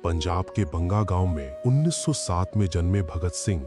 पंजाब के बंगा गांव में 1907 में जन्मे भगत सिंह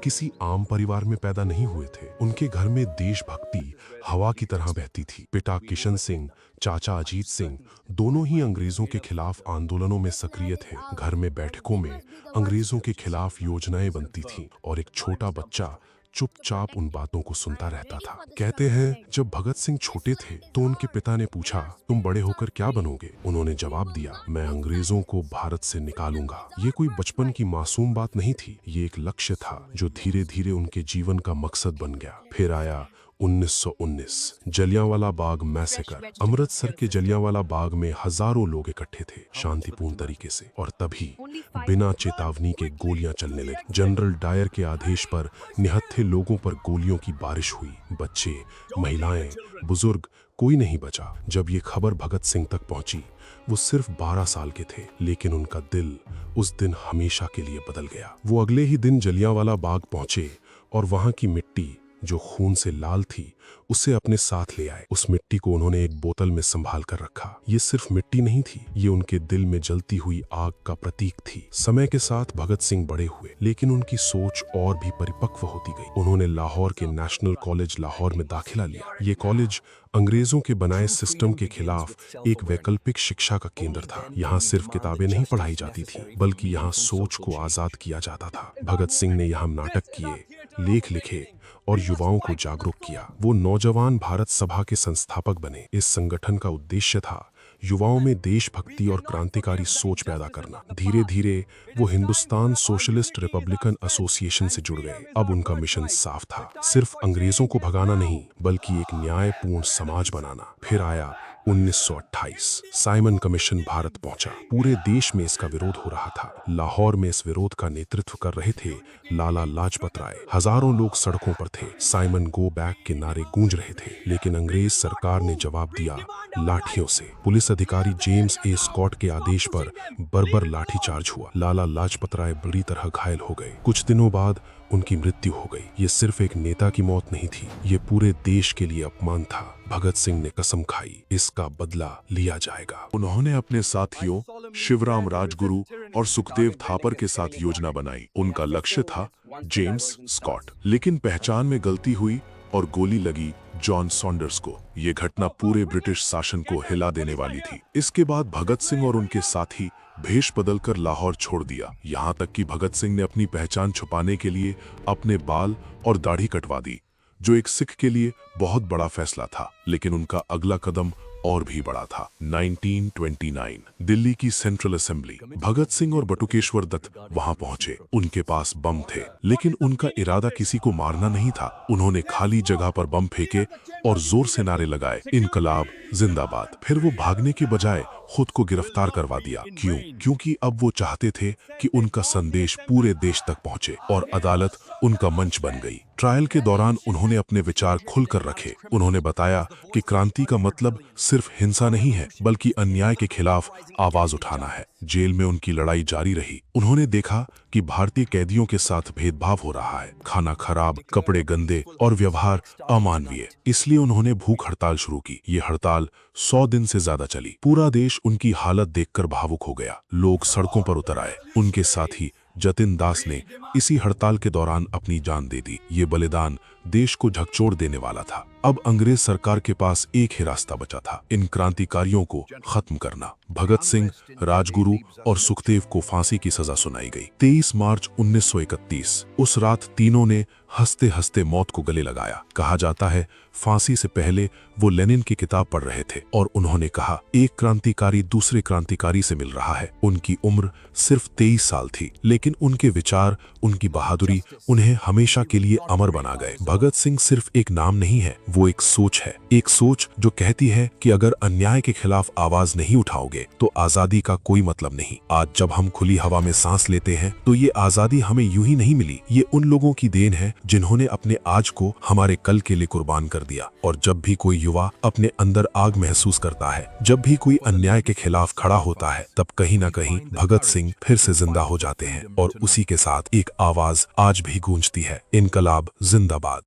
किसी आम परिवार में पैदा नहीं हुए थे। उनके घर में देशभक्ति हवा की तरह बहती थी। पिता किशन सिंह, चाचा अजीत सिंह दोनों ही अंग्रेजों के खिलाफ आंदोलनों में सक्रिय थे। घर में बैठकों में अंग्रेजों के खिलाफ योजनाएं बनती थीं और एक छोटा बच्चा चुपचाप उन बातों को सुनता रहता था। कहते हैं जब भगत सिंह छोटे थे तो उनके पिता ने पूछा, तुम बड़े होकर क्या बनोगे? उन्होंने जवाब दिया, मैं अंग्रेजों को भारत से निकालूंगा। ये कोई बचपन की मासूम बात नहीं थी, ये एक लक्ष्य था जो धीरे धीरे उनके जीवन का मकसद बन गया। फिर आया 1919, जलियांवाला बाग मैसेकर। अमृतसर के जलियांवाला बाग में हजारों लोग इकट्ठे थे, शांतिपूर्ण तरीके से, और तभी बिना चेतावनी के गोलियां चलने लगी। जनरल डायर के आदेश पर निहत्थे लोगों पर गोलियों की बारिश हुई। बच्चे, महिलाएं, बुजुर्ग, कोई नहीं बचा। जब ये खबर भगत सिंह तक पहुंची, वो सिर्फ 12 साल के थे, लेकिन उनका दिल उस दिन हमेशा के लिए बदल गया। वो अगले ही दिन जलियांवाला बाग पहुंचे और वहां की मिट्टी जो खून से लाल थी उसे अपने साथ ले आए। उस मिट्टी को उन्होंने एक बोतल में संभाल कर रखा। ये सिर्फ मिट्टी नहीं थी, ये उनके दिल में जलती हुई आग का प्रतीक थी। समय के साथ भगत सिंह बड़े हुए, लेकिन उनकी सोच और भी परिपक्व होती गई। उन्होंने लाहौर के नेशनल कॉलेज लाहौर में दाखिला लिया। ये कॉलेज अंग्रेजों के बनाए सिस्टम के खिलाफ एक वैकल्पिक शिक्षा का केंद्र था। यहाँ सिर्फ किताबें नहीं पढ़ाई जाती थी, बल्कि यहाँ सोच को आजाद किया जाता था। भगत सिंह ने यहाँ नाटक किए, लेख लिखे और युवाओं को जागरूक किया। वो नौजवान भारत सभा के संस्थापक बने। इस संगठन का उद्देश्य था युवाओं में देशभक्ति और क्रांतिकारी सोच पैदा करना। धीरे धीरे वो हिंदुस्तान सोशलिस्ट रिपब्लिकन एसोसिएशन से जुड़ गए। अब उनका मिशन साफ था, सिर्फ अंग्रेजों को भगाना नहीं, बल्कि एक न्यायपूर्ण समाज बनाना। फिर आया 1928, साइमन कमीशन भारत पहुंचा। पूरे देश में इसका विरोध हो रहा था। लाहौर में इस विरोध का नेतृत्व कर रहे थे लाला लाजपत राय। हजारों लोग सड़कों पर थे। साइमन गो बैक के नारे गूंज रहे थे, लेकिन अंग्रेज सरकार ने जवाब दिया लाठियों से। पुलिस अधिकारी जेम्स ए स्कॉट के आदेश पर बर्बर लाठीचार्ज हुआ। लाला लाजपत राय बुरी तरह घायल हो गए। कुछ दिनों बाद उनकी मृत्यु हो गई। ये सिर्फ एक नेता की मौत नहीं थी, ये पूरे देश के लिए अपमान था। भगत सिंह ने कसम खाई, इसका बदला लिया जाएगा। उन्होंने अपने साथियों शिवराम राजगुरु और सुखदेव थापर के साथ योजना बनाई। उनका लक्ष्य था जेम्स स्कॉट, लेकिन पहचान में गलती हुई और गोली लगी जॉन सॉन्डर्स को। ये घटना पूरे ब्रिटिश शासन को हिला देने वाली थी। इसके बाद भगत सिंह और उनके साथी भेष बदलकर लाहौर छोड़ दिया। यहाँ तक कि भगत सिंह ने अपनी पहचान छुपाने के लिए अपने बाल और दाढ़ी कटवा दी, जो एक सिख के लिए बहुत बड़ा फैसला था। लेकिन उनका अगला कदम और भी बड़ा था। 1929, दिल्ली की सेंट्रल असेंबली। भगत सिंह और बटुकेश्वर दत्त वहां पहुंचे। उनके पास बम थे, लेकिन उनका इरादा किसी को मारना नहीं था। उन्होंने खाली जगह पर बम फेंके और जोर से नारे लगाए, इनकलाब जिंदाबाद। फिर वो भागने के बजाय खुद को गिरफ्तार करवा दिया। क्यों? क्योंकि अब वो चाहते थे कि उनका संदेश पूरे देश तक पहुंचे, और अदालत उनका मंच बन गई। ट्रायल के दौरान उन्होंने अपने विचार खुलकर रखे। उन्होंने बताया कि क्रांति का मतलब सिर्फ हिंसा नहीं है, बल्कि अन्याय के खिलाफ आवाज उठाना है। जेल में उनकी लड़ाई जारी रही। उन्होंने देखा कि भारतीय कैदियों के साथ भेदभाव हो रहा है, खाना खराब, कपड़े गंदे और व्यवहार अमानवीय। इसलिए उन्होंने भूख हड़ताल शुरू की। ये हड़ताल 100 दिन से ज्यादा चली। पूरा देश उनकी हालत देखकर भावुक हो गया। लोग सड़कों पर उतर आए। उनके साथी जतिन दास ने इसी हड़ताल के दौरान अपनी जान दे दी। ये बलिदान देश को झकझोर देने वाला था। अब अंग्रेज सरकार के पास एक ही रास्ता बचा था, इन क्रांतिकारियों को खत्म करना। भगत सिंह, राजगुरु और सुखदेव को फांसी की सजा सुनाई गई। 23 मार्च 1931, उस रात तीनों ने हंसते हंसते मौत को गले लगाया। कहा जाता है फांसी से पहले वो लेनिन की किताब पढ़ रहे थे और उन्होंने कहा, एक क्रांतिकारी दूसरे क्रांतिकारी से मिल रहा है। उनकी उम्र सिर्फ 23 साल थी, लेकिन उनके विचार, उनकी बहादुरी उन्हें हमेशा के लिए अमर बना गए। भगत सिंह सिर्फ एक नाम नहीं है, वो एक सोच है। एक सोच जो कहती है कि अगर अन्याय के खिलाफ आवाज नहीं उठाओगे तो आजादी का कोई मतलब नहीं। आज जब हम खुली हवा में सांस लेते हैं तो ये आजादी हमें यूं ही नहीं मिली। ये उन लोगों की देन है जिन्होंने अपने आज को हमारे कल के लिए कुर्बान कर दिया। और जब भी कोई युवा अपने अंदर आग महसूस करता है, जब भी कोई अन्याय के खिलाफ खड़ा होता है, तब कहीं ना कहीं भगत सिंह फिर से जिंदा हो जाते हैं। और उसी के साथ एक आवाज आज भी गूंजती है, इनकलाब जिंदाबाद।